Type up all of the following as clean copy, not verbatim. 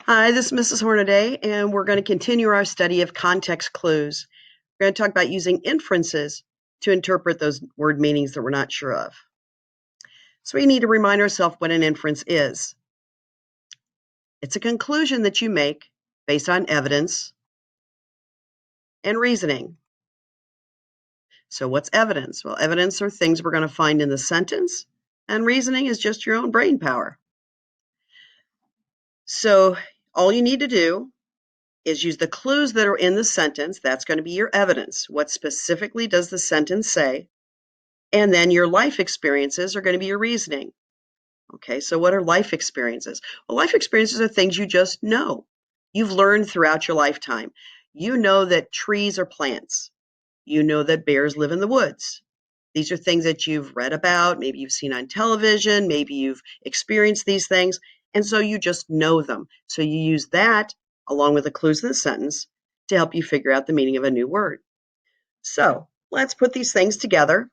Hi, this is Mrs. Hornaday, and we're going to continue our study of context clues. We're going to talk about using inferences to interpret those word meanings that we're not sure of. So we need to remind ourselves what an inference is. It's a conclusion that you make based on evidence and reasoning. So what's evidence? Well, evidence are things we're going to find in the sentence, and reasoning is just your own brain power. So all you need to do is use the clues that are in the sentence. That's going to be your evidence. What specifically does the sentence say? And then your life experiences are going to be your reasoning. Okay, so what are life experiences? Well, life experiences are things you just know. You've learned throughout your lifetime. You know that trees are plants. You know that bears live in the woods. These are things that you've read about, maybe you've seen on television, maybe you've experienced these things, and so you just know them. So you use that along with the clues in the sentence to help you figure out the meaning of a new word. So let's put these things together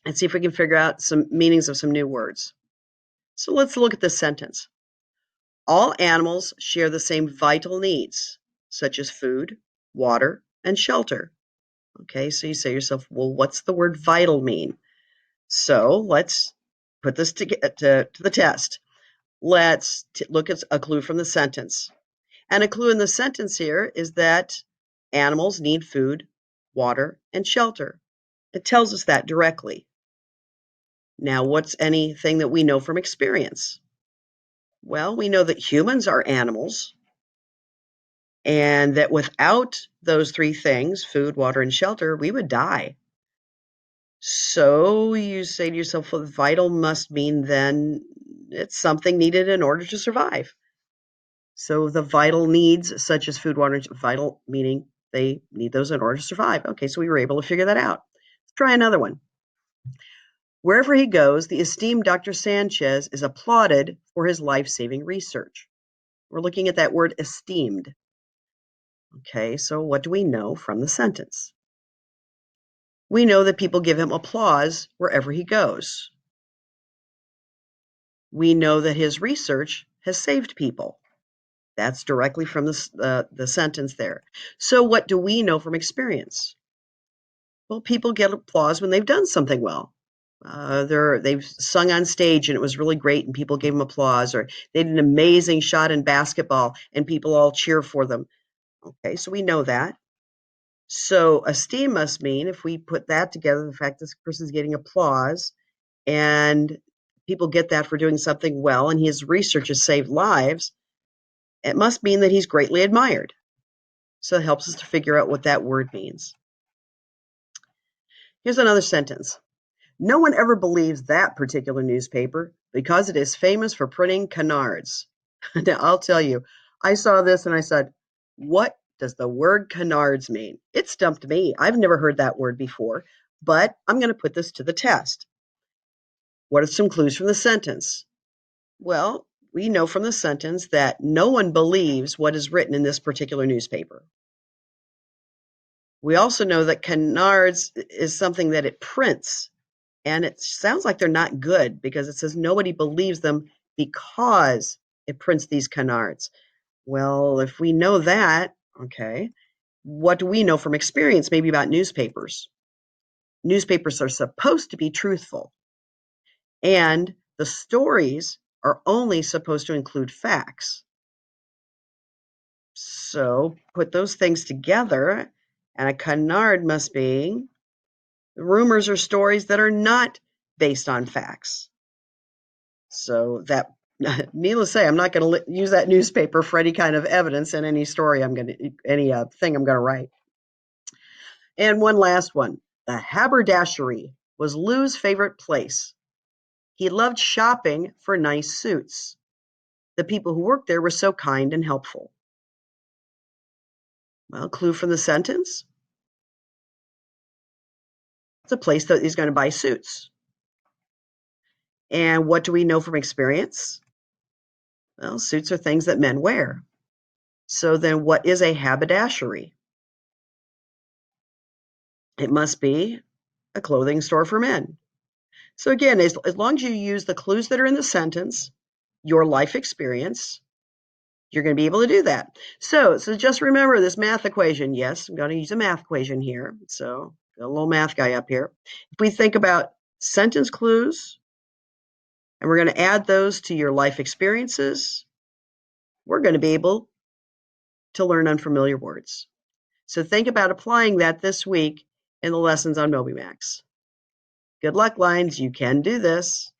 and see if we can figure out some meanings of some new words. So let's look at this sentence. All animals share the same vital needs, such as food, water, and shelter. Okay, so you say to yourself, well, what's the word vital mean? So let's put this to the test. Let's look at a clue from the sentence. And a clue in the sentence here is that animals need food, water, and shelter. It tells us that directly. Now, what's anything that we know from experience? Well, we know that humans are animals and that without those three things, food, water, and shelter, we would die. So you say to yourself, well, vital must mean then it's something needed in order to survive. So the vital needs, such as food, water, and vital meaning they need those in order to survive. Okay, so we were able to figure that out. Let's try another one. Wherever he goes, the esteemed Dr. Sanchez is applauded for his life-saving research. We're looking at that word esteemed. Okay, so what do we know from the sentence? We know that people give him applause wherever he goes. We know that his research has saved people. That's directly from the sentence there. So what do we know from experience? Well, people get applause when they've done something well. They've sung on stage and it was really great and people gave them applause, or they did an amazing shot in basketball and people all cheer for them. Okay, so we know that. So esteem must mean, if we put that together, the fact this person's getting applause and people get that for doing something well and his research has saved lives, it must mean that he's greatly admired. So it helps us to figure out what that word means. Here's another sentence. No one ever believes that particular newspaper because it is famous for printing canards. Now, I'll tell you, I saw this and I said, what does the word canards mean? It stumped me. I've never heard that word before, but I'm going to put this to the test. What are some clues from the sentence? Well, we know from the sentence that no one believes what is written in this particular newspaper. We also know that canards is something that it prints, and it sounds like they're not good because it says nobody believes them because it prints these canards. Well, if we know that, okay, what do we know from experience maybe about newspapers? Newspapers are supposed to be truthful, and the stories are only supposed to include facts. So put those things together, and a canard must be rumors or stories that are not based on facts. So that, needless to say, I'm not going to use that newspaper for any kind of evidence in any story any thing I'm going to write. And one last one. The haberdashery was Lou's favorite place. He loved shopping for nice suits. The people who worked there were so kind and helpful. Well, clue from the sentence. It's a place that he's going to buy suits. And what do we know from experience? Well, suits are things that men wear. So then what is a haberdashery? It must be a clothing store for men. So again, as long as you use the clues that are in the sentence, your life experience, You're going to be able to do that. So just remember this math equation. Yes, I'm going to use a math equation here. So got a little math guy up here. If we think about sentence clues, and we're going to add those to your life experiences, we're going to be able to learn unfamiliar words. So think about applying that this week in the lessons on MobyMax. Good luck, Lines. You can do this.